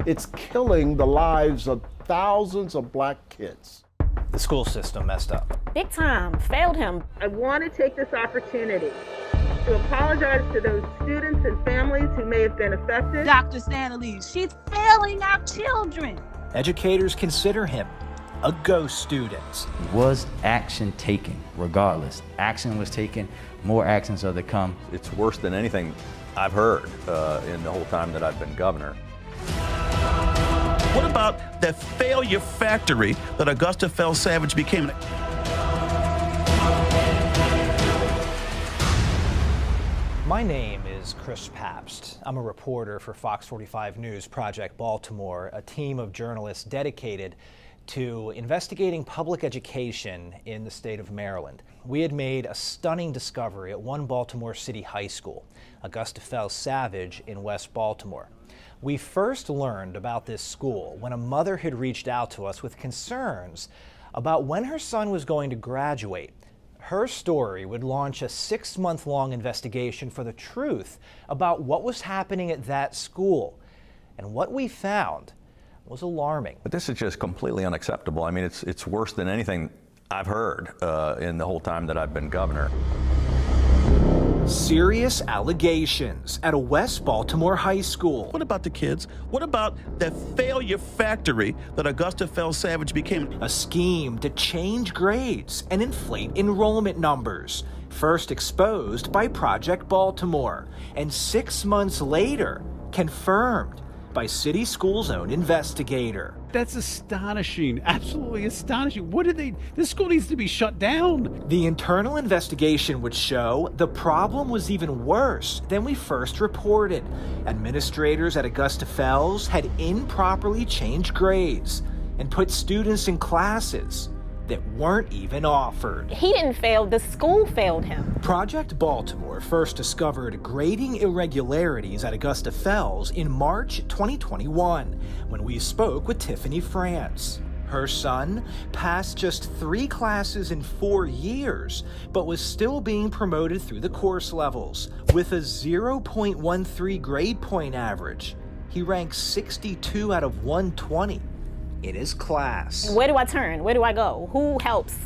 It's killing the lives of thousands of black kids. The school system messed up. Big time, failed him. I want to take this opportunity to apologize to those students and families who may have been affected. Dr. Stanley, she's failing our children. Educators consider him a ghost student. Was action taken? Regardless, action was taken. More actions are to come. It's worse than anything I've heard in the whole time that I've been governor. What about that failure factory that Augusta Fell Savage became? My name is Chris Pabst. I'm a reporter for Fox 45 News Project Baltimore, a team of journalists dedicated to investigating public education in the state of Maryland. We had made a stunning discovery at one Baltimore City high school, Augusta Fell Savage in West Baltimore. We first learned about this school when a mother had reached out to us with concerns about when her son was going to graduate. Her story would launch a 6-month-long investigation for the truth about what was happening at that school. And what we found was alarming. But this is just completely unacceptable. I mean, it's worse than anything I've heard in the whole time that I've been governor. Serious allegations at a West Baltimore high school. What about the kids? What about that failure factory that Augusta Fell Savage became? A scheme to change grades and inflate enrollment numbers. First exposed by Project Baltimore, and 6 months later, confirmed by City School's own investigator. That's astonishing, absolutely astonishing. This school needs to be shut down. The internal investigation would show the problem was even worse than we first reported. Administrators at Augusta Fells had improperly changed grades and put students in classes that weren't even offered. He didn't fail, the school failed him. Project Baltimore first discovered grading irregularities at Augusta Fells in March 2021 when we spoke with Tiffany France. Her son passed just 3 classes in 4 years, but was still being promoted through the course levels with a 0.13 grade point average. He ranked 62 out of 120 in his class. Where do I turn? Where do I go? Who helps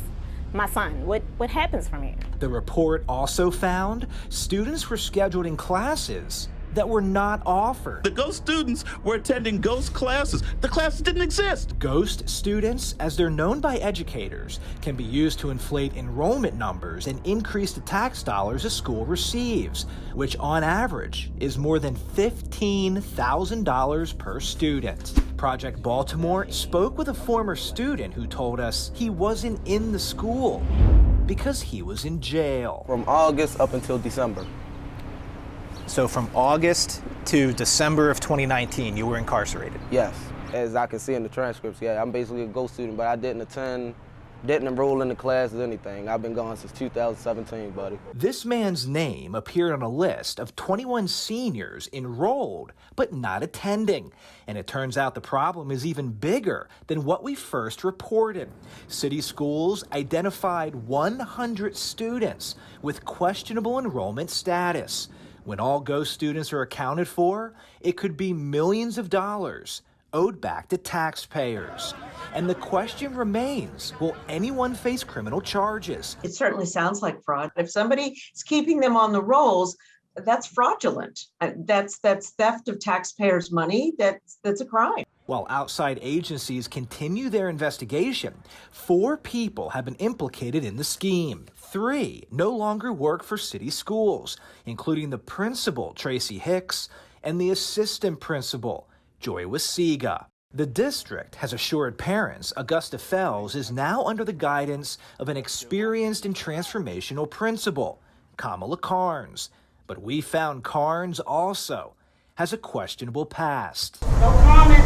my son? What happens from here? The report also found students were scheduled in classes that were not offered. The ghost students were attending ghost classes. The classes didn't exist. Ghost students, as they're known by educators, can be used to inflate enrollment numbers and increase the tax dollars a school receives, which on average is more than $15,000 per student. Project Baltimore spoke with a former student who told us he wasn't in the school because he was in jail. From August up until December. So from August to December of 2019, you were incarcerated? Yes. As I can see in the transcripts, yeah, I'm basically a ghost student, but I didn't enroll in the classes, anything. I've been gone since 2017, buddy. This man's name appeared on a list of 21 seniors enrolled, but not attending. And it turns out the problem is even bigger than what we first reported. City schools identified 100 students with questionable enrollment status. When all ghost students are accounted for, it could be millions of dollars owed back to taxpayers. And the question remains, will anyone face criminal charges? It certainly sounds like fraud. If somebody is keeping them on the rolls, that's fraudulent. That's theft of taxpayers' money. That's a crime. While outside agencies continue their investigation, 4 people have been implicated in the scheme. 3 no longer work for city schools, including the principal, Tracy Hicks, and the assistant principal, Joy Wasiga. The district has assured parents Augusta Fells is now under the guidance of an experienced and transformational principal, Kamala Carnes. But we found Carnes also has a questionable past. No comment.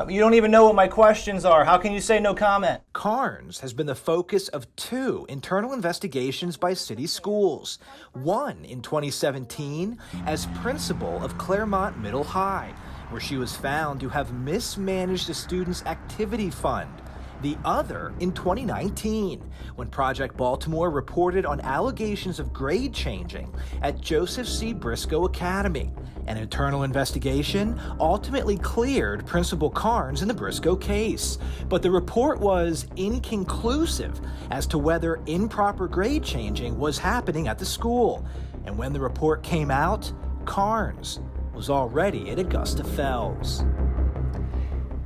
You don't even know what my questions are. How can you say no comment? Carnes has been the focus of 2 internal investigations by city schools. One in 2017 as principal of Claremont Middle High, where she was found to have mismanaged a student's activity fund The other in 2019, when Project Baltimore reported on allegations of grade changing at Joseph C. Briscoe Academy. An internal investigation ultimately cleared Principal Carnes in the Briscoe case, but the report was inconclusive as to whether improper grade changing was happening at the school. And when the report came out, Carnes was already at Augusta Fells.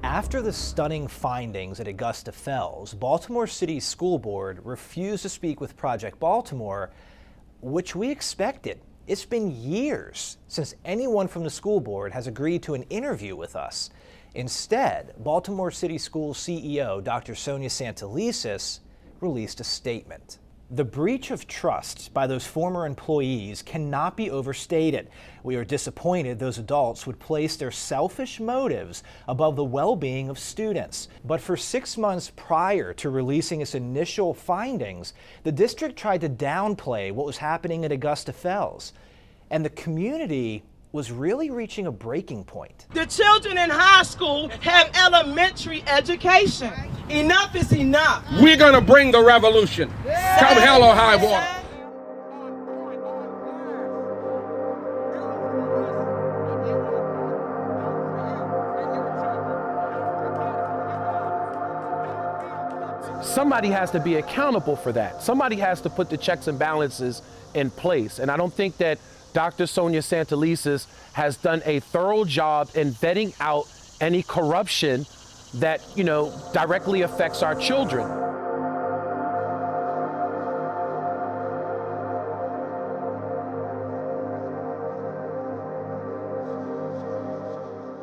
After the stunning findings at Augusta Fells, Baltimore City School Board refused to speak with Project Baltimore, which we expected. It's been years since anyone from the school board has agreed to an interview with us. Instead, Baltimore City Schools CEO Dr. Sonia Santelises released a statement. The breach of trust by those former employees cannot be overstated. We are disappointed those adults would place their selfish motives above the well-being of students. But for 6 months prior to releasing its initial findings, the district tried to downplay what was happening at Augusta Fells. And the community was really reaching a breaking point. The children in high school have elementary education. Enough is enough. We're gonna bring the revolution. Come hell or high water. Somebody has to be accountable for that. Somebody has to put the checks and balances in place. And I don't think that Dr. Sonia Santelises has done a thorough job in vetting out any corruption that, directly affects our children.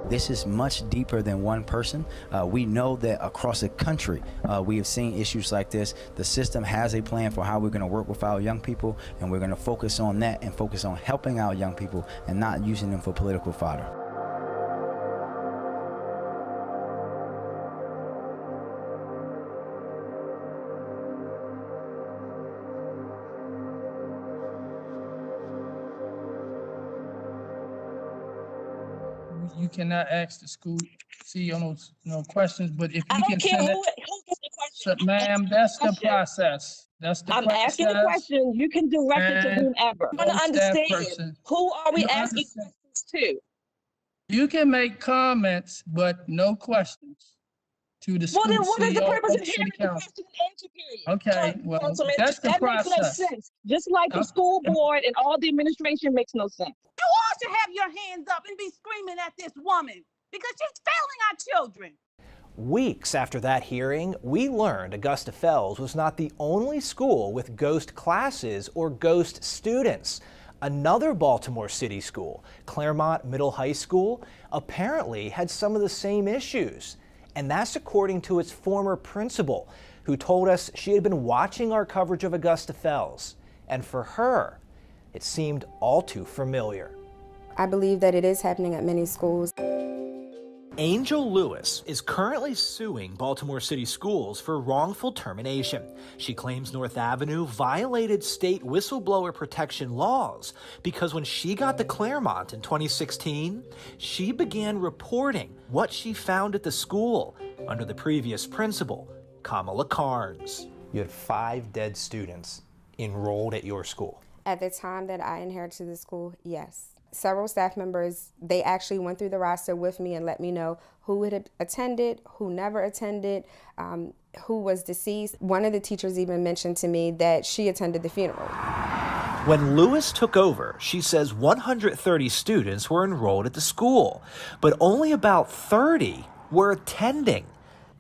This is much deeper than one person. We know that across the country, we have seen issues like this. The system has a plan for how we're going to work with our young people, and we're going to focus on that and focus on helping our young people and not using them for political fodder. You cannot ask the school CEO no questions, but if you I can don't care send who gets the question. it, ma'am, that's the process. That's the I'm process. asking the question. You can direct it to And whomever. I want to most staff understand person- who are we You asking understand. questions to? You can make comments, but no questions to the school Well, then what is the CEO purpose or of the city hearing the council. question and answer period? Okay, well, Councilman, that's the that makes no process. sense. Just like the school board and all the administration makes no sense. You all should have your hands up and be screaming at this woman because she's failing our children. Weeks after that hearing, we learned Augusta Fells was not the only school with ghost classes or ghost students. Another Baltimore City school, Claremont Middle High School, apparently had some of the same issues. And that's according to its former principal, who told us she had been watching our coverage of Augusta Fells. And for her, it seemed all too familiar. I believe that it is happening at many schools. Angel Lewis is currently suing Baltimore City Schools for wrongful termination. She claims North Avenue violated state whistleblower protection laws because when she got to Claremont in 2016, she began reporting what she found at the school under the previous principal, Kamala Carnes. You had 5 dead students enrolled at your school. At the time that I inherited the school, yes. Several staff members, they actually went through the roster with me and let me know who had attended, who never attended, who was deceased. One of the teachers even mentioned to me that she attended the funeral. When Lewis took over, she says 130 students were enrolled at the school, but only about 30 were attending.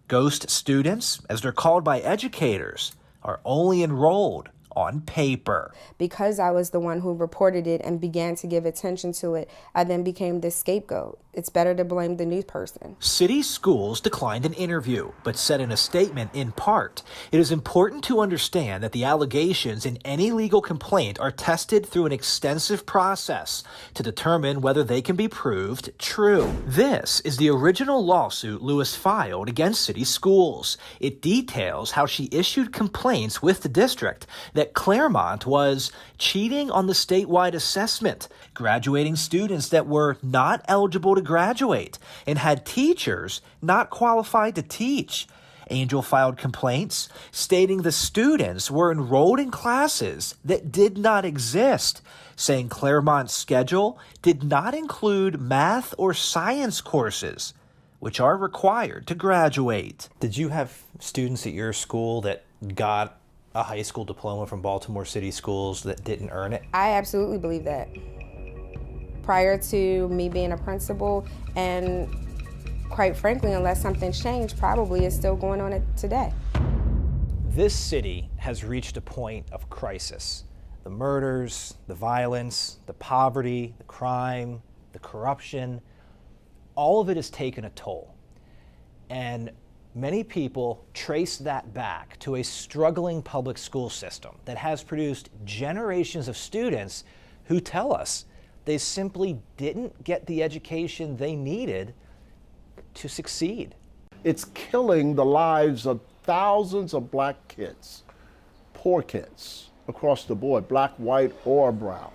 Ghost students, as they're called by educators, are only enrolled on paper. Because I was the one who reported it and began to give attention to it, I then became the scapegoat. It's better to blame the new person. City Schools declined an interview, but said in a statement, in part, it is important to understand that the allegations in any legal complaint are tested through an extensive process to determine whether they can be proved true. This is the original lawsuit Lewis filed against City Schools. It details how she issued complaints with the district that Claremont was cheating on the statewide assessment, graduating students that were not eligible to graduate, and had teachers not qualified to teach. Angel filed complaints stating the students were enrolled in classes that did not exist, saying Claremont's schedule did not include math or science courses, which are required to graduate. Did you have students at your school that got a high school diploma from Baltimore City schools that didn't earn it? I absolutely believe that. Prior to me being a principal, and quite frankly, unless something's changed, probably is still going on today. This city has reached a point of crisis. The murders, the violence, the poverty, the crime, the corruption, all of it has taken a toll. And many people trace that back to a struggling public school system that has produced generations of students who tell us they simply didn't get the education they needed to succeed. It's killing the lives of thousands of black kids, poor kids, across the board, black, white, or brown.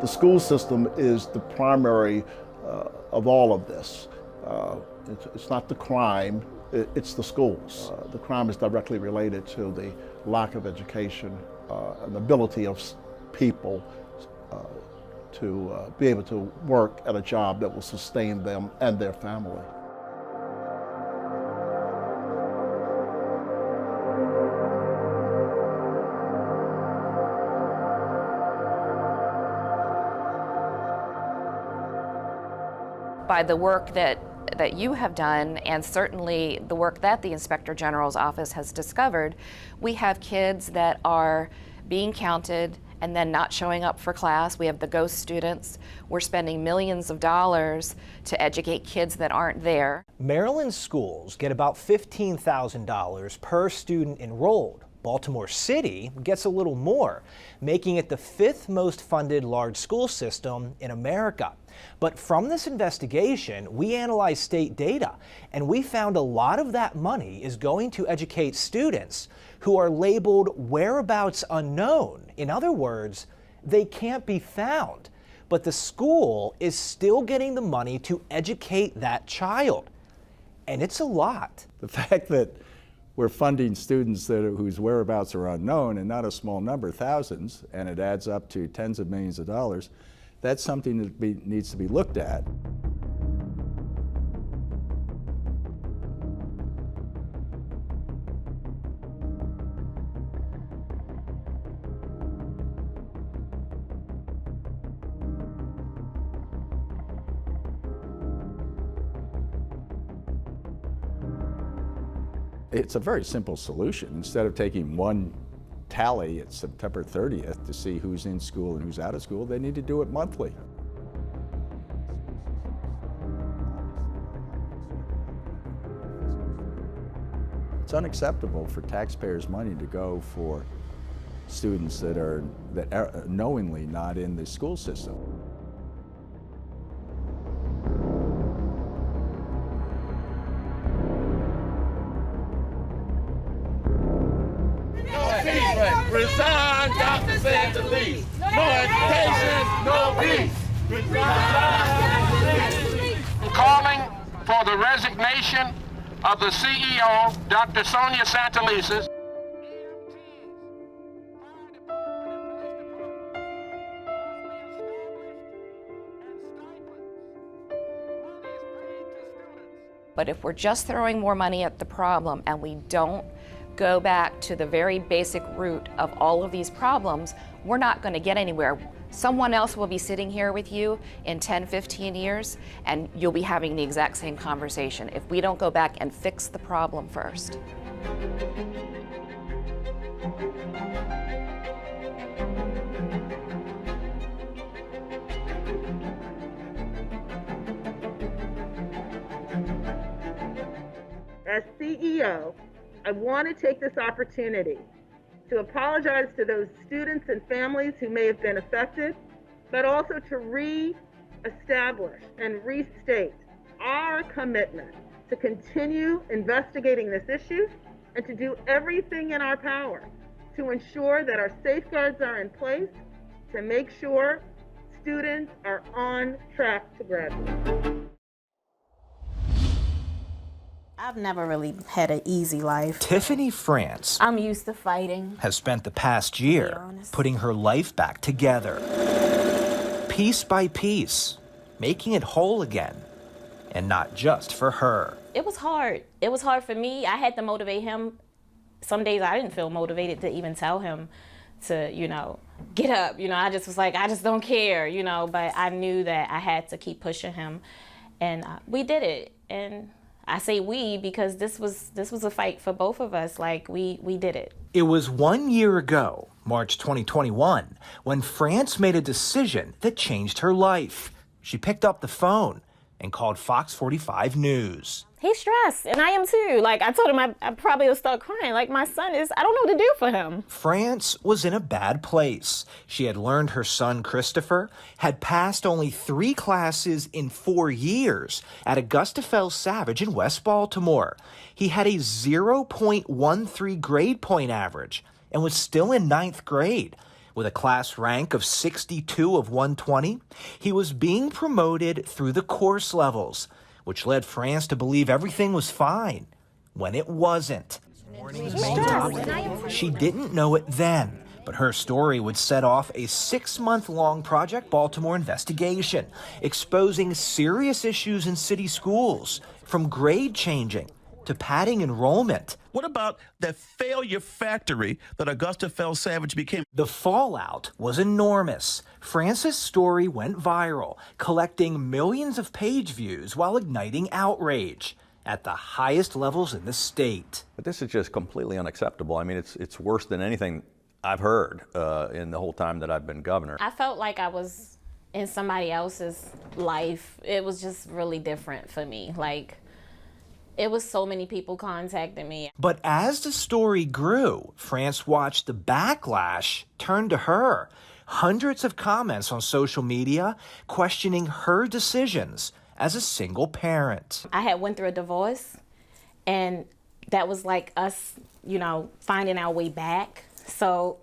The school system is the primary of all of this. It's not the crime, it's the schools. The crime is directly related to the lack of education and the ability of people to be able to work at a job that will sustain them and their family. By the work that you have done, and certainly the work that the Inspector General's office has discovered, we have kids that are being counted and then not showing up for class. We have the ghost students. We're spending millions of dollars to educate kids that aren't there. Maryland schools get about $15,000 per student enrolled. Baltimore City gets a little more, making it the 5th most funded large school system in America. But from this investigation, we analyzed state data, and we found a lot of that money is going to educate students who are labeled whereabouts unknown. In other words, they can't be found. But the school is still getting the money to educate that child. And it's a lot. The fact that we're funding students whose whereabouts are unknown, and not a small number, thousands, and it adds up to tens of millions of dollars, that's something that needs to be looked at. It's a very simple solution. Instead of taking one tally at September 30th to see who's in school and who's out of school, they need to do it monthly. It's unacceptable for taxpayers' money to go for students that are knowingly not in the school system. Resign, Dr. Santa Lee. No education, no peace. I'm calling for the resignation of the CEO, Dr. Sonia Santelises. But if we're just throwing more money at the problem and we don't go back to the very basic root of all of these problems, we're not going to get anywhere. Someone else will be sitting here with you in 10, 15 years, and you'll be having the exact same conversation if we don't go back and fix the problem first. As CEO, I want to take this opportunity to apologize to those students and families who may have been affected, but also to re-establish and restate our commitment to continue investigating this issue and to do everything in our power to ensure that our safeguards are in place to make sure students are on track to graduate. I've never really had an easy life. Tiffany France I'm used to fighting. has spent the past year putting her life back together, piece by piece, making it whole again, and not just for her. It was hard. It was hard for me. I had to motivate him. Some days I didn't feel motivated to even tell him to, get up. I just was like, I just don't care, but I knew that I had to keep pushing him. And we did it. And I say we because this was a fight for both of us. Like, we did it. It was 1 year ago, March 2021, when France made a decision that changed her life. She picked up the phone and called Fox 45 News. He's stressed, and I am too. Like, I told him I probably would start crying. Like, my son is, I don't know what to do for him. France was in a bad place. She had learned her son, Christopher, had passed only 3 classes in 4 years at Augusta Fells Savage in West Baltimore. He had a 0.13 grade point average and was still in 9th grade. With a class rank of 62 of 120, he was being promoted through the course levels, which led France to believe everything was fine, when it wasn't. She didn't know it then, but her story would set off a 6-month-long Project Baltimore investigation, exposing serious issues in city schools, from grade changing to padding enrollment. What about the failure factory that Augusta Fells Savage became? The fallout was enormous. France's story went viral, collecting millions of page views while igniting outrage at the highest levels in the state. But this is just completely unacceptable. I mean, it's worse than anything I've heard in the whole time that I've been governor. I felt like I was in somebody else's life. It was just really different for me. Like, it was so many people contacting me. But as the story grew, France watched the backlash turn to her. Hundreds of comments on social media questioning her decisions as a single parent. I had went through a divorce, and that was like us, finding our way back. So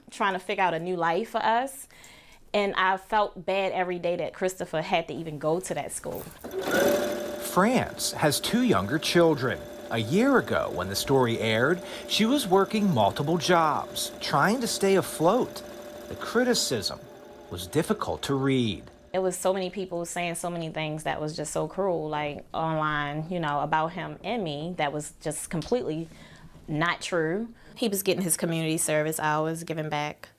trying to figure out a new life for us. And I felt bad every day that Christopher had to even go to that school. France has 2 younger children. A year ago, when the story aired, she was working multiple jobs, trying to stay afloat. The criticism was difficult to read. It was so many people saying so many things that was just so cruel, like online, about him and me, that was just completely not true. He was getting his community service hours, giving back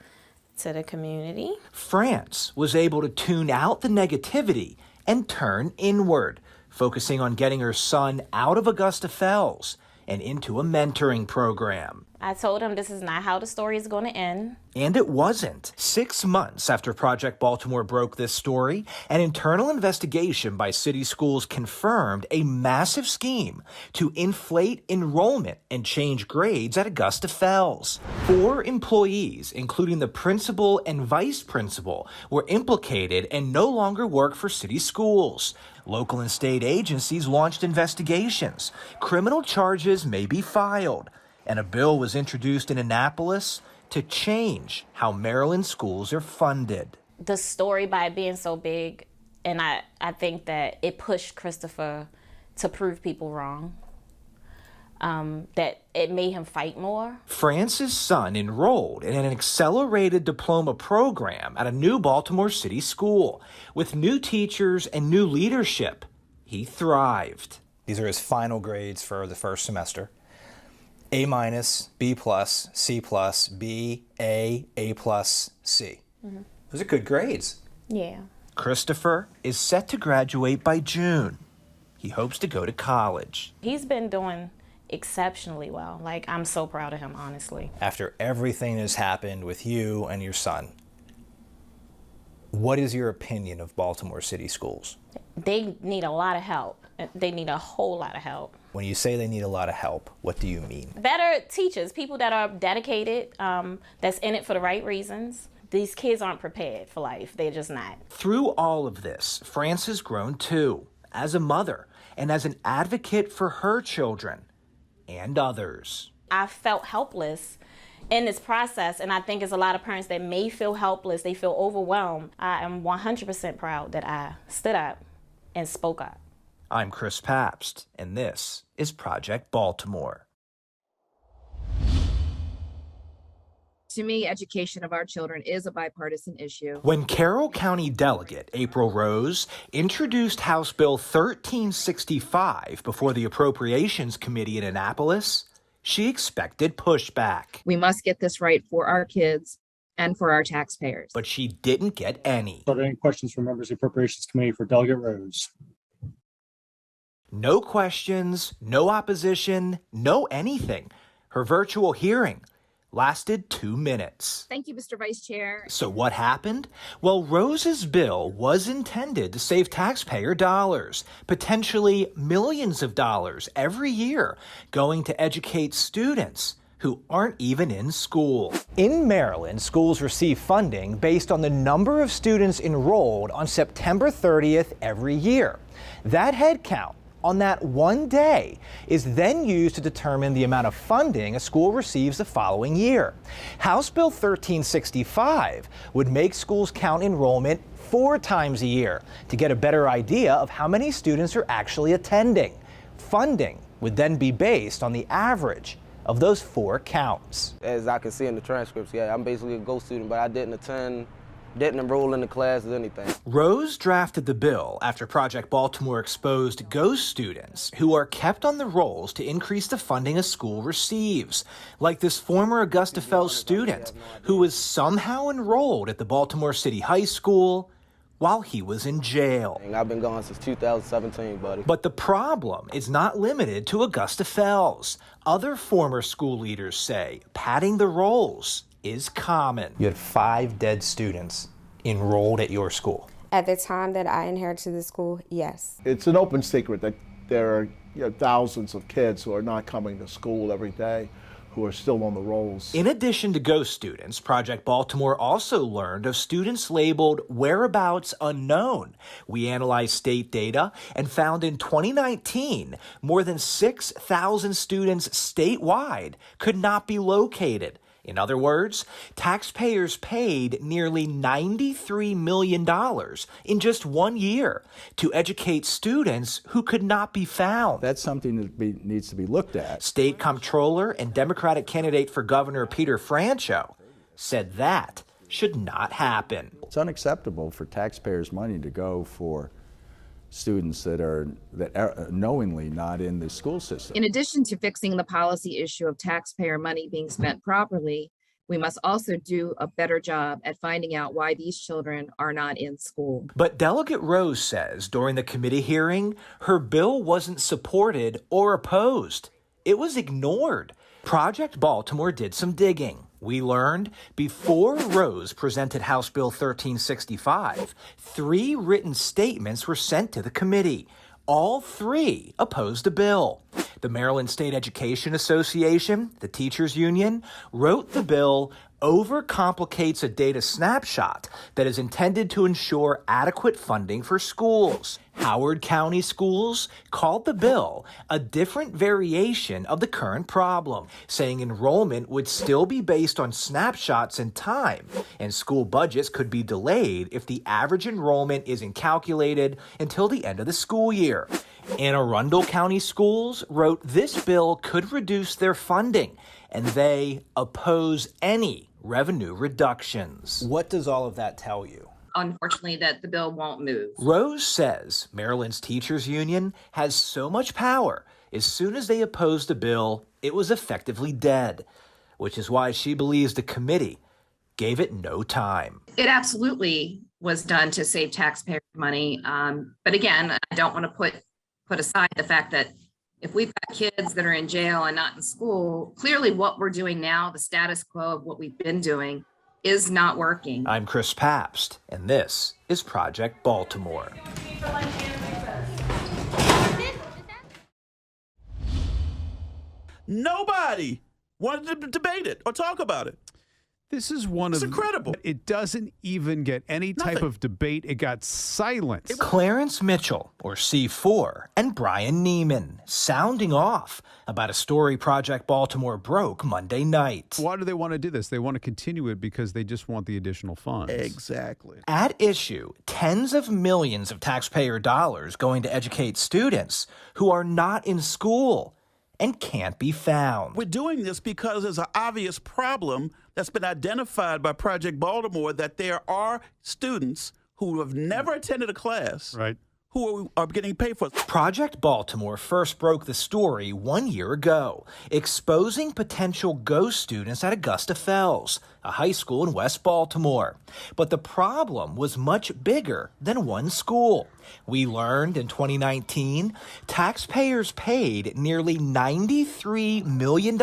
to the community. France was able to tune out the negativity and turn inward, focusing on getting her son out of Augusta Fells and into a mentoring program. I told him this is not how the story is going to end. And it wasn't. 6 months after Project Baltimore broke this story, an internal investigation by city schools confirmed a massive scheme to inflate enrollment and change grades at Augusta Fells. 4 employees, including the principal and vice principal, were implicated and no longer work for city schools. Local and state agencies launched investigations. Criminal charges may be filed. And a bill was introduced in Annapolis to change how Maryland schools are funded. The story, by it being so big, and I think that it pushed Christopher to prove people wrong, that it made him fight more. France's son enrolled in an accelerated diploma program at a new Baltimore City school. With new teachers and new leadership, he thrived. These are his final grades for the first semester. A-, B+, C+, B, A+, C. Mm-hmm. Those are good grades. Yeah. Christopher is set to graduate by June. He hopes to go to college. He's been doing exceptionally well. Like, I'm so proud of him, honestly. After everything that's happened with you and your son, what is your opinion of Baltimore City schools? They need a lot of help. They need a whole lot of help. When you say they need a lot of help, what do you mean? Better teachers, people that are dedicated, that's in it for the right reasons. These kids aren't prepared for life. They're just not. Through all of this, France has grown too, as a mother and as an advocate for her children and others. I felt helpless in this process, and I think there's a lot of parents that may feel helpless, they feel overwhelmed. I am 100% proud that I stood up and spoke up. I'm Chris Pabst, and this is Project Baltimore. To me, education of our children is a bipartisan issue. When Carroll County Delegate April Rose introduced House Bill 1365 before the Appropriations Committee in Annapolis, she expected pushback. We must get this right for our kids and for our taxpayers. But she didn't get any. Are there any questions from members of the Appropriations Committee for Delegate Rose? No questions, no opposition, no anything. Her virtual hearing lasted 2 minutes. Thank you, Mr. Vice Chair. So what happened? Well, Rose's bill was intended to save taxpayer dollars, potentially millions of dollars every year, going to educate students who aren't even in school. In Maryland, schools receive funding based on the number of students enrolled on September 30th every year. That head count on that one day is then used to determine the amount of funding a school receives the following year. House Bill 1365 would make schools count enrollment 4 times a year to get a better idea of how many students are actually attending. Funding would then be based on the average of those 4 counts. As I can see in the transcripts, yeah, I'm basically a ghost student, but I didn't enroll in the classes, anything. Rose drafted the bill after Project Baltimore exposed ghost students who are kept on the rolls to increase the funding a school receives, like this former Augusta Fells student who was somehow enrolled at the Baltimore City High School while he was in jail. I've been gone since 2017, buddy. But the problem is not limited to Augusta Fells. Other former school leaders say padding the rolls is common. You had 5 dead students enrolled at your school. At the time that I inherited the school, yes. It's an open secret that there are thousands of kids who are not coming to school every day, who are still on the rolls. In addition to ghost students, Project Baltimore also learned of students labeled whereabouts unknown. We analyzed state data and found in 2019, more than 6,000 students statewide could not be located. In other words, taxpayers paid nearly $93 million in just 1 year to educate students who could not be found. That's something that needs to be looked at. State Comptroller and Democratic candidate for governor Peter Francho said that should not happen. It's unacceptable for taxpayers' money to go for students that are knowingly not in the school system. In addition to fixing the policy issue of taxpayer money being spent properly, we must also do a better job at finding out why these children are not in school. But Delegate Rose says during the committee hearing, her bill wasn't supported or opposed. It was ignored. Project Baltimore did some digging. We learned before Rose presented House Bill 1365, 3 written statements were sent to the committee. All 3 opposed the bill. The Maryland State Education Association, the teachers union, wrote the bill overcomplicates a data snapshot that is intended to ensure adequate funding for schools. Howard County Schools called the bill a different variation of the current problem, saying enrollment would still be based on snapshots in time, and school budgets could be delayed if the average enrollment isn't calculated until the end of the school year. Anne Arundel County Schools wrote this bill could reduce their funding, and they oppose any revenue reductions. What does all of that tell you? Unfortunately, that the bill won't move. Rose says Maryland's teachers union has so much power. As soon as they opposed the bill, it was effectively dead, which is why she believes the committee gave it no time. It absolutely was done to save taxpayer money. But again, I don't want to put aside the fact that if we've got kids that are in jail and not in school, clearly what we're doing now, the status quo of what we've been doing, is not working. I'm Chris Pabst, and this is Project Baltimore. Nobody wanted to debate it or talk about it. This is one It's of incredible. It doesn't even get any type of debate. It got silence. Clarence Mitchell, or C4, and Brian Neiman sounding off about a story Project Baltimore broke Monday night. Why do they want to do this? They want to continue it because they just want the additional funds. Exactly. At issue, tens of millions of taxpayer dollars going to educate students who are not in school and can't be found. We're doing this because there's an obvious problem that's been identified by Project Baltimore, that there are students who have never attended a class who are getting paid for it. Project Baltimore first broke the story 1 year ago, exposing potential ghost students at Augusta Fells, a high school in West Baltimore. But the problem was much bigger than one school. We learned in 2019, taxpayers paid nearly $93 million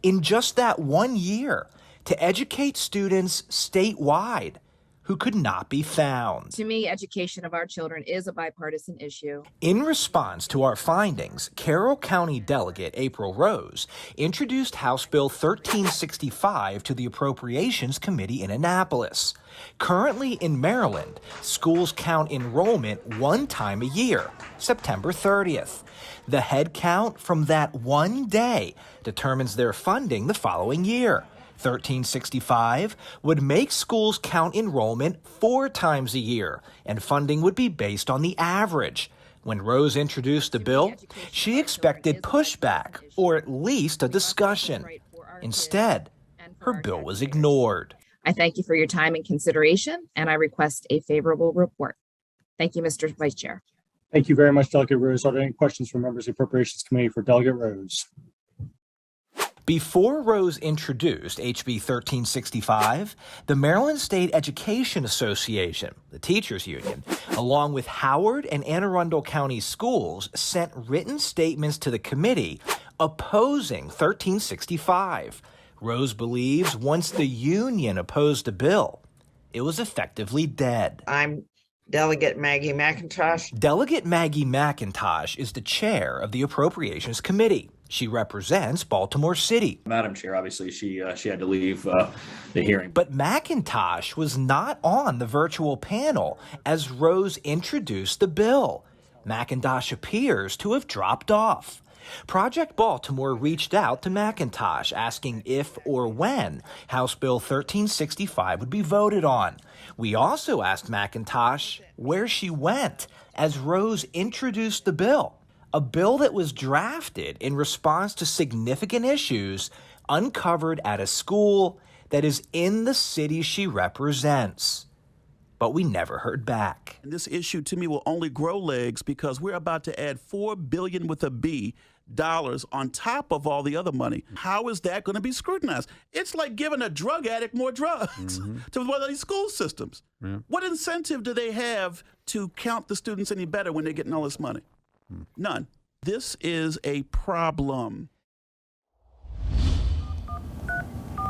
in just that 1 year to educate students statewide who could not be found. To me, education of our children is a bipartisan issue. In response to our findings, Carroll County Delegate April Rose introduced House Bill 1365 to the Appropriations Committee in Annapolis. Currently in Maryland, schools count enrollment one time a year, September 30th. The head count from that one day determines their funding the following year. 1365 would make schools count enrollment 4 times a year, and funding would be based on the average. When Rose introduced the bill, she expected pushback, or at least a discussion. Instead, her bill was ignored. I thank you for your time and consideration, and I request a favorable report. Thank you, Mr. Vice Chair. Thank you very much, Delegate Rose. Are there any questions from members of the Appropriations Committee for Delegate Rose? Before Rose introduced HB 1365, the Maryland State Education Association, the teachers union, along with Howard and Anne Arundel County schools, sent written statements to the committee opposing 1365. Rose believes once the union opposed the bill, it was effectively dead. I'm Delegate Maggie McIntosh. Delegate Maggie McIntosh is the chair of the Appropriations Committee. She represents Baltimore City. Madam Chair, obviously she had to leave the hearing. But McIntosh was not on the virtual panel as Rose introduced the bill. McIntosh appears to have dropped off. Project Baltimore reached out to McIntosh asking if or when House Bill 1365 would be voted on. We also asked McIntosh where she went as Rose introduced the bill. A bill that was drafted in response to significant issues uncovered at a school that is in the city she represents. But we never heard back. And this issue to me will only grow legs because we're about to add $4 billion with a B dollars on top of all the other money. How is that going to be scrutinized? It's like giving a drug addict more drugs to one of these school systems. What incentive do they have to count the students any better when they're getting all this money? None. This is a problem.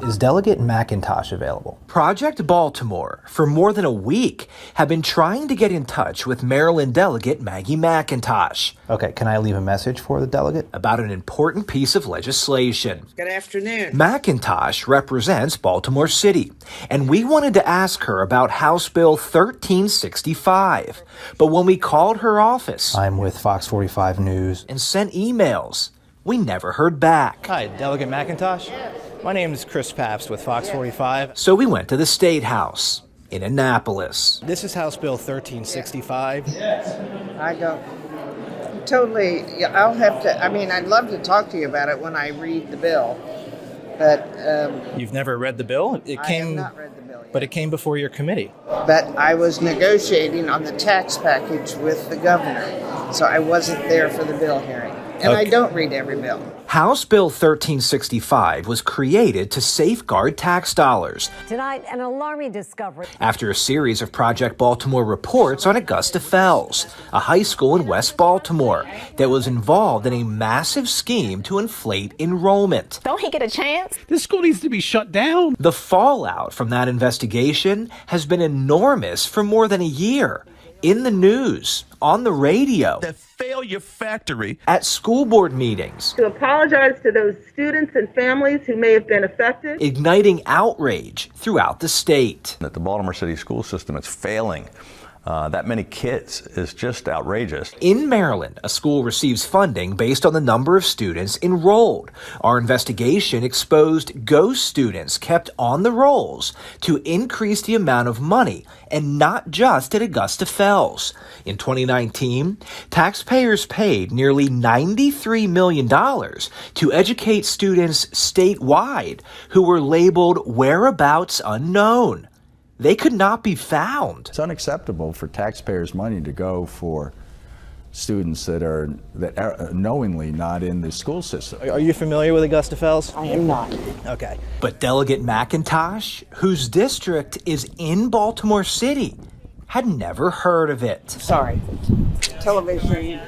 Is Delegate McIntosh available? Project Baltimore, for more than a week, have been trying to get in touch with Maryland Delegate Maggie McIntosh. Okay, can I leave a message for the delegate? About an important piece of legislation. Good afternoon. McIntosh represents Baltimore City, and we wanted to ask her about House Bill 1365. But when we called her office, I'm with Fox 45 News, and sent emails, we never heard back. Hi, Delegate McIntosh. My name is Chris Pabst with Fox 45. So we went to the State House in Annapolis. This is House Bill 1365. I don't totally, I'll have to, I'd love to talk to you about it when I read the bill, but... You've never read the bill? I have not read the bill yet. But it came before your committee. But I was negotiating on the tax package with the governor, so I wasn't there for the bill hearing. And I don't read every bill. House Bill 1365 was created to safeguard tax dollars. Tonight, an alarming discovery. After a series of Project Baltimore reports on Augusta Fells, a high school in West Baltimore that was involved in a massive scheme to inflate enrollment. Don't he get a chance? This school needs to be shut down. The fallout from that investigation has been enormous for more than a year. in the news, on the radio, The failure factory. at school board meetings, To apologize to those students and families who may have been affected. igniting outrage throughout the state. That the Baltimore City school system is failing that many kids is just outrageous. In Maryland, a school receives funding based on the number of students enrolled. Our investigation exposed ghost students kept on the rolls to increase the amount of money, and not just at Augusta Fells. In 2019, taxpayers paid nearly $93 million to educate students statewide who were labeled whereabouts unknown. They could not be found. It's unacceptable for taxpayers' money to go for students that are knowingly not in the school system. Are you familiar with Augusta Fells? I am not. Okay. But Delegate McIntosh, whose district is in Baltimore City, had never heard of it. Sorry. Television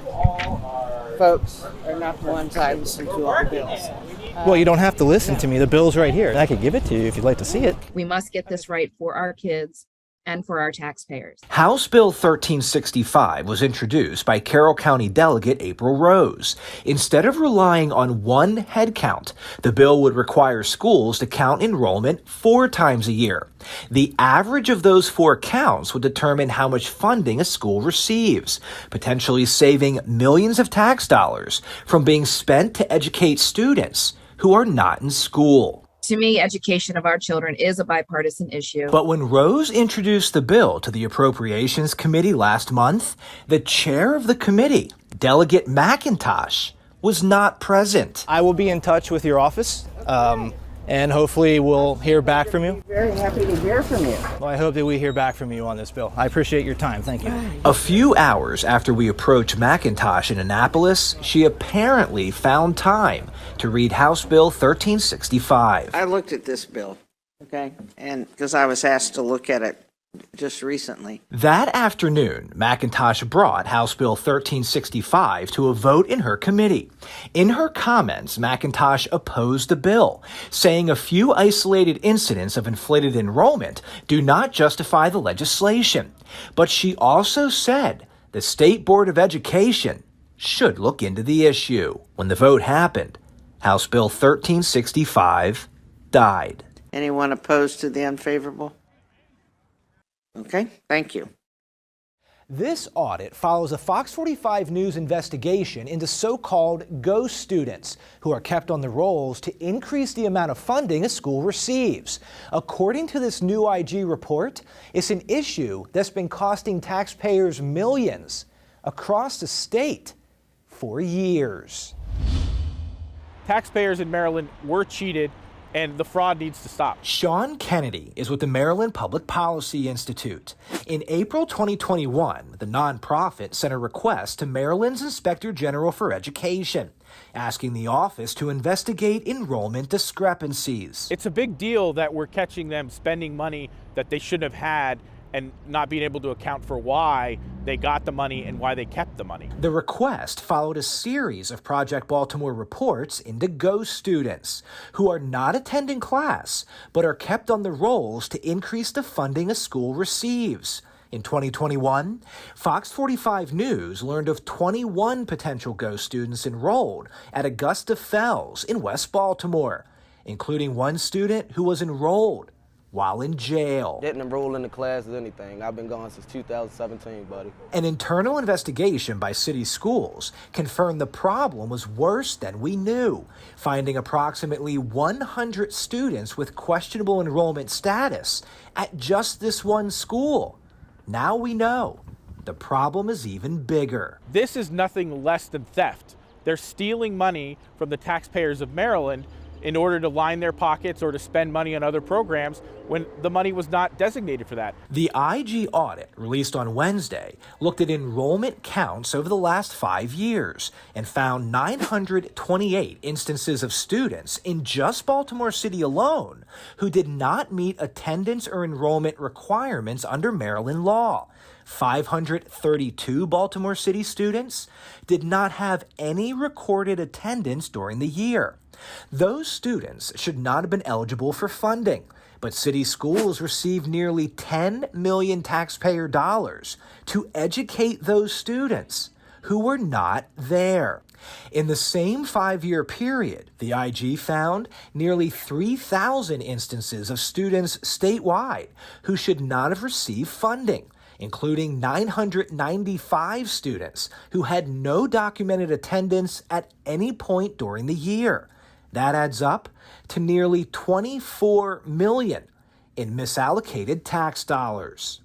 folks are not the ones I listen to on the bills. Well, you don't have to listen to me. The bill's right here. I could give it to you if you'd like to see it. We must get this right for our kids and for our taxpayers. House Bill 1365 was introduced by Carroll County Delegate April Rose. Instead of relying on one head count, the bill would require schools to count enrollment 4 times a year. The average of those 4 counts would determine how much funding a school receives, potentially saving millions of tax dollars from being spent to educate students who are not in school. To me, education of our children is a bipartisan issue. But when Rose introduced the bill to the Appropriations Committee last month, the chair of the committee, Delegate McIntosh, was not present. I will be in touch with your office, and hopefully we'll hear back from you. Very happy to hear from you. Well, I hope that we hear back from you on this bill. I appreciate your time. Thank you. A few hours after we approached McIntosh in Annapolis, she apparently found time to read House Bill 1365. I looked at this bill, okay, and because I was asked to look at it just recently. That afternoon, McIntosh brought House Bill 1365 to a vote in her committee. In her comments, McIntosh opposed the bill, saying a few isolated incidents of inflated enrollment do not justify the legislation. But she also said the State Board of Education should look into the issue. When the vote happened, House Bill 1365 died. Anyone opposed to the unfavorable? Okay, thank you. This audit follows a Fox 45 News investigation into so-called ghost students who are kept on the rolls to increase the amount of funding a school receives. According to this new IG report, it's an issue that's been costing taxpayers millions across the state for years. Taxpayers in Maryland were cheated, and the fraud needs to stop. Sean Kennedy is with the Maryland Public Policy Institute. In April 2021, the nonprofit sent a request to Maryland's Inspector General for Education, asking the office to investigate enrollment discrepancies. It's a big deal that we're catching them spending money that they shouldn't have had and not being able to account for why they got the money and why they kept the money. The request followed a series of Project Baltimore reports into ghost students who are not attending class but are kept on the rolls to increase the funding a school receives. In 2021, Fox 45 News learned of 21 potential ghost students enrolled at Augusta Fells in West Baltimore, including one student who was enrolled while in jail. Didn't enroll in the class or anything. I've been gone since 2017, buddy. An internal investigation by city schools confirmed the problem was worse than we knew, finding approximately 100 students with questionable enrollment status at just this one school. Now we know the problem is even bigger. This is nothing less than theft. They're stealing money from the taxpayers of Maryland in order to line their pockets or to spend money on other programs when the money was not designated for that. The IG audit, released on Wednesday, looked at enrollment counts over the last 5 years and found 928 instances of students in just Baltimore City alone who did not meet attendance or enrollment requirements under Maryland law. 532 Baltimore City students did not have any recorded attendance during the year. Those students should not have been eligible for funding, But city schools received nearly $10 million taxpayer dollars to educate those students who were not there. In the same 5-year period, the IG found nearly 3,000 instances of students statewide who should not have received funding, including 995 students who had no documented attendance at any point during the year. That adds up to nearly $24 million in misallocated tax dollars.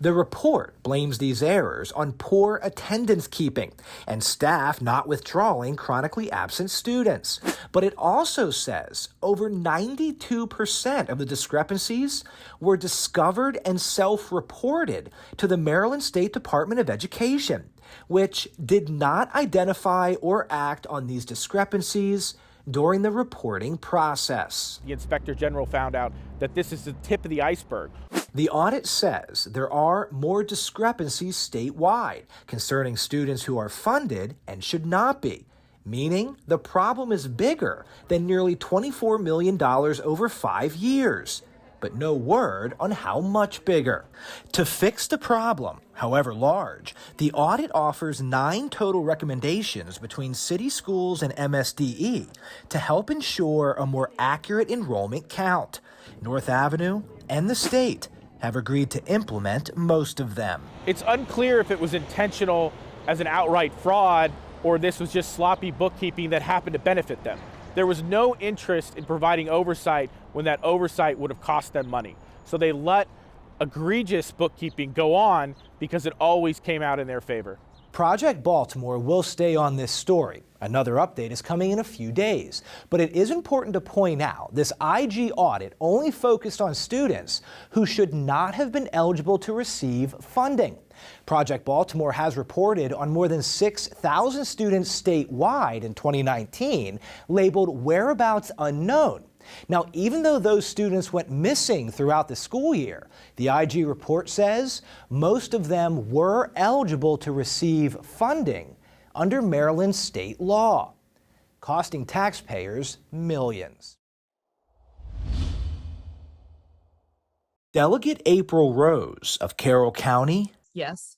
The report blames these errors on poor attendance keeping and staff not withdrawing chronically absent students. But it also says over 92% of the discrepancies were discovered and self-reported to the Maryland State Department of Education, which did not identify or act on these discrepancies during the reporting process. The Inspector General found out that this is the tip of the iceberg. The audit says there are more discrepancies statewide concerning students who are funded and should not be, meaning the problem is bigger than nearly $24 million over 5 years, but no word on how much bigger. To fix the problem, however large, the audit offers 9 total recommendations between city schools and MSDE to help ensure a more accurate enrollment count. North Avenue and the state have agreed to implement most of them. It's unclear if it was intentional as an outright fraud or this was just sloppy bookkeeping that happened to benefit them. There was no interest in providing oversight when that oversight would have cost them money. So they let egregious bookkeeping go on because it always came out in their favor. Project Baltimore will stay on this story. Another update is coming in a few days. But it is important to point out this IG audit only focused on students who should not have been eligible to receive funding. Project Baltimore has reported on more than 6,000 students statewide in 2019 labeled whereabouts unknown. Now, even though those students went missing throughout the school year, the IG report says most of them were eligible to receive funding under Maryland state law, costing taxpayers millions. Delegate April Rose of Carroll County Yes,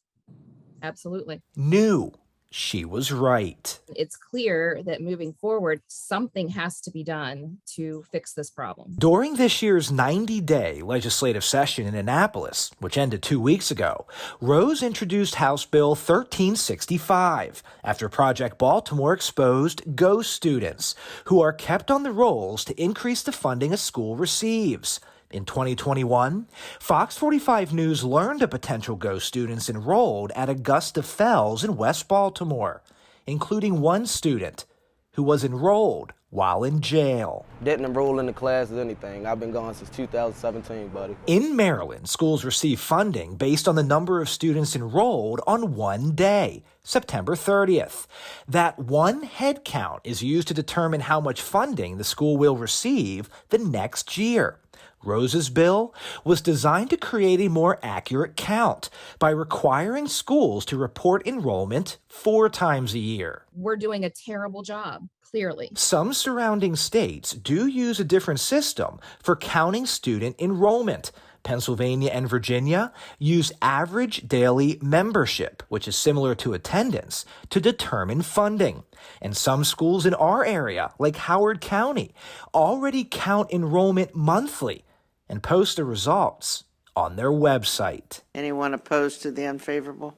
absolutely. knew she was right. It's clear that moving forward, something has to be done to fix this problem. During this year's 90-day legislative session in Annapolis, which ended 2 weeks ago, Rose introduced House Bill 1365 after Project Baltimore exposed ghost students who are kept on the rolls to increase the funding a school receives. In 2021, Fox 45 News learned of potential ghost students enrolled at Augusta Fells in West Baltimore, including one student who was enrolled while in jail. Didn't enroll in the classes, anything. I've been gone since 2017, buddy. In Maryland, schools receive funding based on the number of students enrolled on one day, September 30th. That one head count is used to determine how much funding the school will receive the next year. Rose's bill was designed to create a more accurate count by requiring schools to report enrollment 4 times a year. We're doing a terrible job, clearly. Some surrounding states do use a different system for counting student enrollment. Pennsylvania and Virginia use average daily membership, which is similar to attendance, to determine funding. And some schools in our area, like Howard County, already count enrollment monthly and post the results on their website. Anyone opposed to the unfavorable?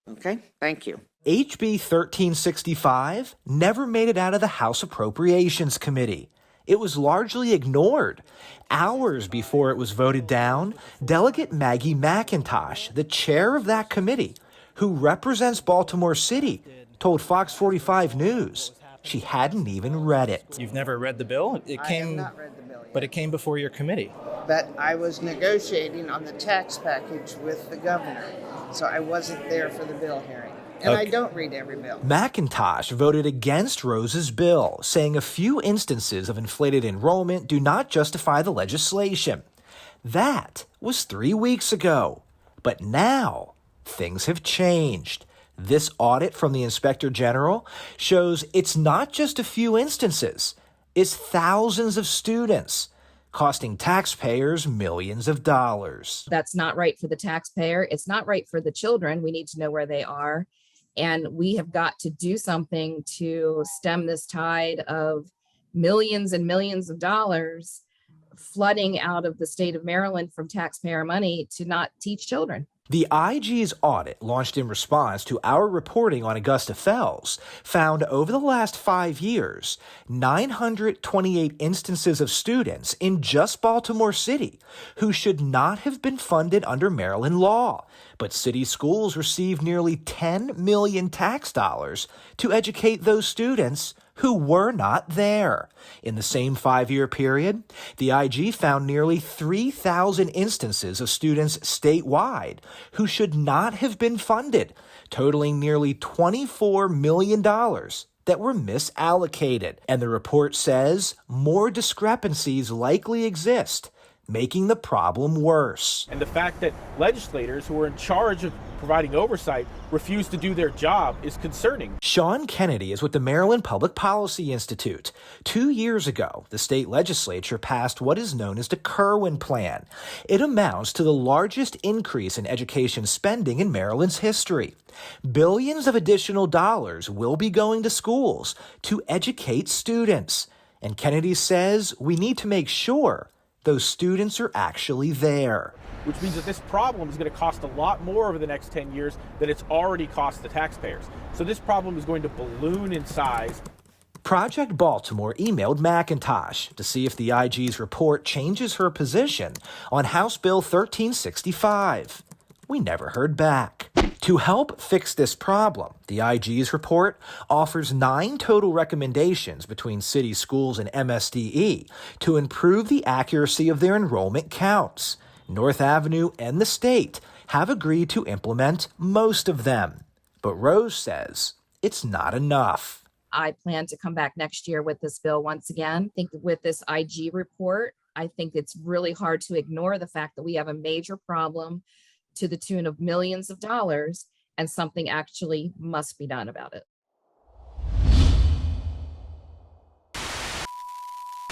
Okay, thank you. HB 1365 never made it out of the House Appropriations Committee. It was largely ignored. Hours before it was voted down, Delegate McIntosh, the chair of that committee, who represents Baltimore City, told Fox 45 News she hadn't even read it. You've never read the bill? I have not read the bill yet. But it came before your committee. But I was negotiating on the tax package with the governor, so I wasn't there for the bill hearing. And I don't read every bill. McIntosh voted against Rose's bill, saying a few instances of inflated enrollment do not justify the legislation. That was 3 weeks ago. But now, things have changed. This audit from the Inspector General shows it's not just a few instances, it's thousands of students. costing taxpayers millions of dollars. That's not right for the taxpayer. It's not right for the children. We need to know where they are. And we have got to do something to stem this tide of millions and millions of dollars flooding out of the state of Maryland from taxpayer money to not teach children. The IG's audit, launched in response to our reporting on Augusta Fells, found over the last 5 years, 928 instances of students in just Baltimore City who should not have been funded under Maryland law. But city schools received nearly $10 million tax dollars to educate those students who were not there. In the same 5-year period, the IG found nearly 3,000 instances of students statewide who should not have been funded, totaling nearly $24 million that were misallocated. And the report says more discrepancies likely exist, making the problem worse. And the fact that legislators who are in charge of providing oversight refuse to do their job is concerning. Sean Kennedy is with the Maryland Public Policy Institute. 2 years ago, the state legislature passed what is known as the Kerwin plan. It amounts to the largest increase in education spending in Maryland's history. Billions of additional dollars will be going to schools to educate students. And Kennedy says we need to make sure those students are actually there. Which means that this problem is going to cost a lot more over the next 10 years than it's already cost the taxpayers. So this problem is going to balloon in size. Project Baltimore emailed McIntosh to see if the IG's report changes her position on House Bill 1365. We never heard back. To help fix this problem, the IG's report offers 9 total recommendations between city schools and MSDE to improve the accuracy of their enrollment counts. North Avenue and the state have agreed to implement most of them. But Rose says it's not enough. I plan to come back next year with this bill once again. I think with this IG report, I think it's really hard to ignore the fact that we have a major problem to the tune of millions of dollars, and something actually must be done about it.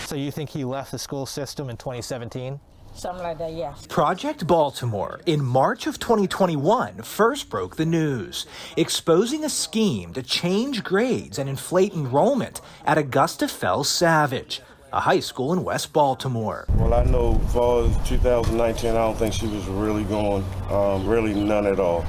So you think he left the school system in 2017? Something like that, yes. Project Baltimore, in March of 2021, first broke the news, exposing a scheme to change grades and inflate enrollment at Augusta Fells Savage, a high school in West Baltimore. Well, I know for 2019, I don't think she was really going, really none at all,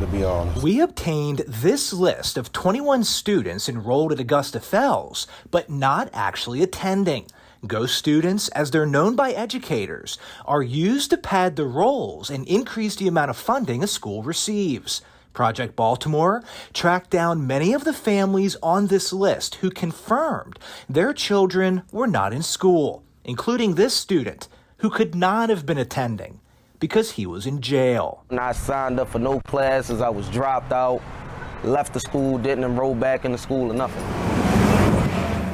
to be honest. We obtained this list of 21 students enrolled at Augusta Fells, but not actually attending. Ghost students, as they're known by educators, are used to pad the rolls and increase the amount of funding a school receives. Project Baltimore tracked down many of the families on this list who confirmed their children were not in school, including this student who could not have been attending because he was in jail. When I signed up for no classes, I was dropped out, left the school, didn't enroll back in the school or nothing.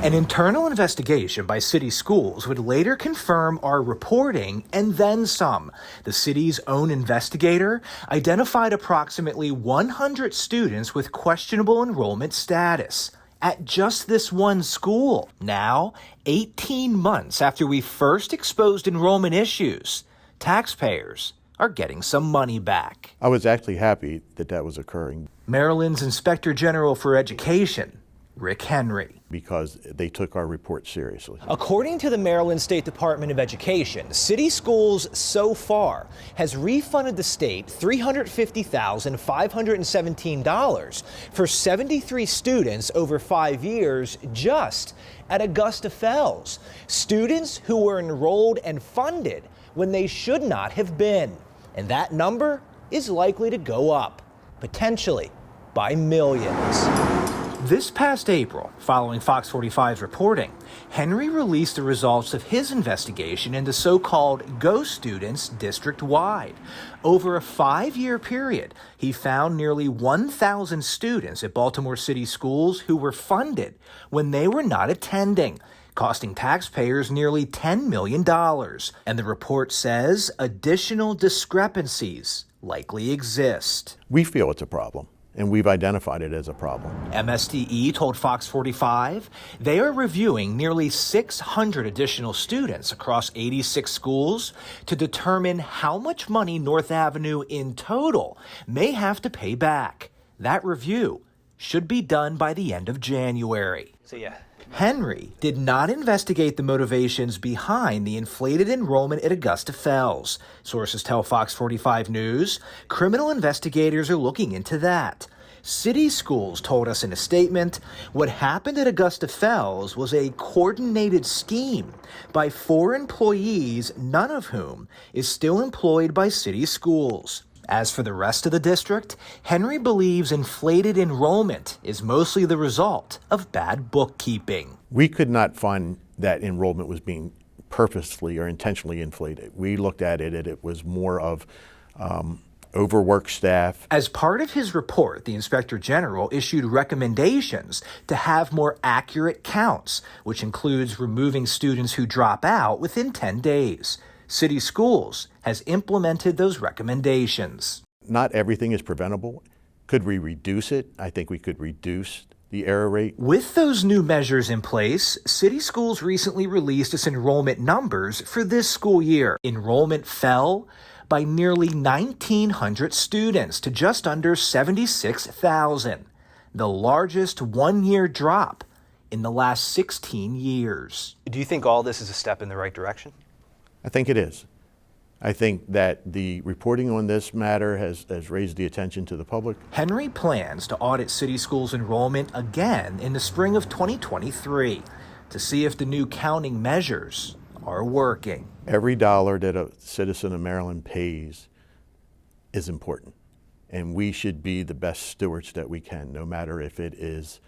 An internal investigation by city schools would later confirm our reporting and then some. The city's own investigator identified approximately 100 students with questionable enrollment status at just this one school. Now, 18 months after we first exposed enrollment issues, taxpayers are getting some money back. I was actually happy that that was occurring. Maryland's Inspector General for Education, Rick Henry. Because they took our report seriously. According to the Maryland State Department of Education, City Schools so far has refunded the state $350,517 for 73 students over 5 years just at Augusta Fells. Students who were enrolled and funded when they should not have been. And that number is likely to go up, potentially by millions. This past April, following Fox 45's reporting, Henry released the results of his investigation into so-called ghost students district-wide. Over a 5-year period, he found nearly 1,000 students at Baltimore City schools who were funded when they were not attending, costing taxpayers nearly $10 million. And the report says additional discrepancies likely exist. We feel it's a problem. and we've identified it as a problem. MSDE told Fox 45 they are reviewing nearly 600 additional students across 86 schools to determine how much money North Avenue in total may have to pay back. That review should be done by the end of January. Henry did not investigate the motivations behind the inflated enrollment at Augusta Fells. Sources tell Fox 45 News criminal investigators are looking into that. City Schools told us in a statement what happened at Augusta Fells was a coordinated scheme by 4 employees, none of whom is still employed by City Schools. As for the rest of the district, Henry believes inflated enrollment is mostly the result of bad bookkeeping. We could not find that enrollment was being purposely or intentionally inflated. We looked at it and it was more of overworked staff. As part of his report, the Inspector General issued recommendations to have more accurate counts, which includes removing students who drop out within 10 days. City Schools has implemented those recommendations. Not everything is preventable. Could we reduce it? I think we could reduce the error rate. With those new measures in place, City Schools recently released its enrollment numbers for this school year. Enrollment fell by nearly 1,900 students to just under 76,000, the largest one-year drop in the last 16 years. Do you think all this is a step in the right direction? I think it is. I think that the reporting on this matter has raised the attention to the public. Henry plans to audit City Schools enrollment again in the spring of 2023 to see if the new counting measures are working. Every dollar that a citizen of Maryland pays is important, and we should be the best stewards that we can, no matter if it is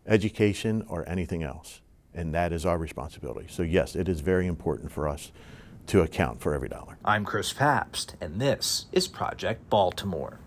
education or anything else, and that is our responsibility. So yes, it is very important for us to account for every dollar. I'm Chris Pabst, and this is Project Baltimore.